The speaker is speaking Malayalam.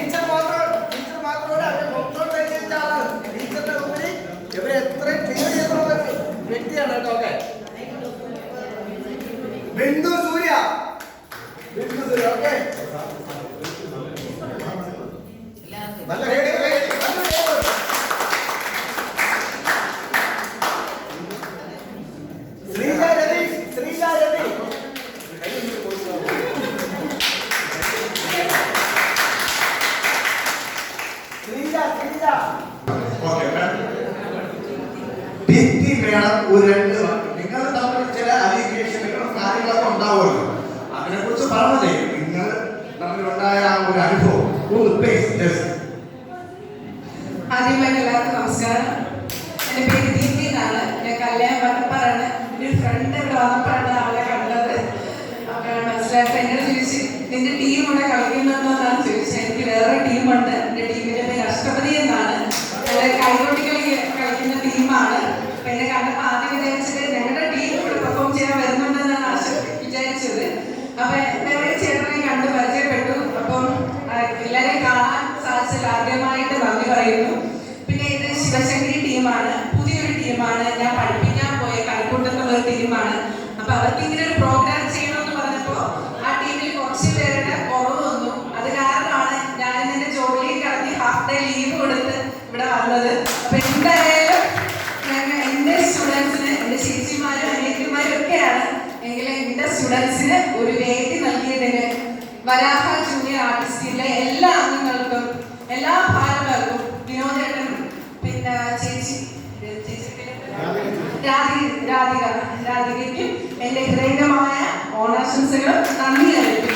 ടീച്ചർ മാത്രമല്ല അവരെ മൊത്തം കഴിച്ച ആളാണ്. ടീച്ചറിന്റെ ഉപരി ഇവരെ എത്ര ക്ലിയർ ചെയ്തിട്ടുള്ള വ്യക്തിയാണ് കേട്ടോ. ഓക്കെ, ബിന്ദു സൂര്യ. ഓക്കെ, നല്ല വേണം. ഒരു രണ്ട് നിങ്ങൾ തമ്മിൽ ചില അലിഗേഷനുകളും കാര്യങ്ങളൊക്കെ ഉണ്ടാവുമല്ലോ, അതിനെ കുറിച്ച് പറഞ്ഞതേ നിങ്ങൾ തമ്മിലുണ്ടായ ആ ഒരു അനുഭവം ഒന്ന് പ്ലീസ്. ആദ്യമായിട്ട് എല്ലാവർക്കും നമസ്കാരം. എൻ്റെ പേര് ദീപ്തി എന്നാണ്. ഞാൻ കല്യാണം വന്നപ്പോഴാണ് എൻ്റെ ഒരു ഫ്രണ്ട് ഇവിടെ വന്നപ്പോഴാണ് അവളെ കണ്ടത്. അപ്പോഴാണ് മനസ്സിലായത്. എന്നോട് ചോദിച്ചു നിന്റെ ടീം ഇവിടെ കളിക്കുന്നുണ്ടോന്നാണ് ചോദിച്ചത്. എനിക്ക് വേറെ ടീമുണ്ട്. എൻ്റെ ടീമിൻ്റെ പേര് അഷ്ടപതി എന്നാണ്. കൈകൊട്ടി കളിക്കുന്ന ടീമാണ്. അപ്പൊ എന്നെ കണ്ടപ്പോൾ ആദ്യം വിചാരിച്ചത് ഞങ്ങളുടെ ടീം ഇവിടെ പെർഫോം ചെയ്യാൻ വരുന്നുണ്ടെന്നാണ് വിചാരിച്ചത്. അപ്പൊ വേറെ ചേട്ടനെ കണ്ട് പരിചയപ്പെട്ടു. അപ്പം എല്ലാവരെയും കാണാൻ സാധിച്ചത് ആദ്യമായിട്ട് നന്ദി പറയുന്നു. പിന്നെ ഇത് ശിവശങ്കരി ടീമാണ്, പുതിയൊരു ടീമാണ്. ഞാൻ പഠിപ്പിക്കാൻ പോയ കളിക്കൂട്ടത്തുള്ള ഒരു ടീമാണ്. അപ്പൊ അവർക്ക് ഇങ്ങനെ ഒരു പ്രോഗ്രാം ചെയ്യണമെന്ന് പറഞ്ഞപ്പോൾ ആ ടീമിൽ കുറച്ച് പേരുടെ കുറവ് വന്നു. അത് കാരണമാണ് ഞാൻ എന്റെ ജോലിയിൽ കളഞ്ഞ് ഹാഫ് ഡേ ലീവ് കൊടുത്ത് ഇവിടെ വന്നത്. അപ്പൊ എന്തായാലും എന്റെ സ്റ്റുഡൻസിന്, എന്റെ ചേച്ചിമാരും അനിയത്തിമാരും ഒക്കെയാണ് എങ്കിലും എന്റെ സ്റ്റുഡൻസിന് ഒരു വേദി നൽകിയതിന് വരാഹ ജൂനിയർ ആർട്ടിസ്റ്റിലെ എല്ലാ അംഗങ്ങൾക്കും, എല്ലാ ഭാരവാഹികൾക്കും, വിനോദേട്ടനും, പിന്നെ രാധികയ്ക്കും എന്റെ ഹൃദയമായ ഓണാശംസകളും നന്ദി അറിയിക്കുന്നു.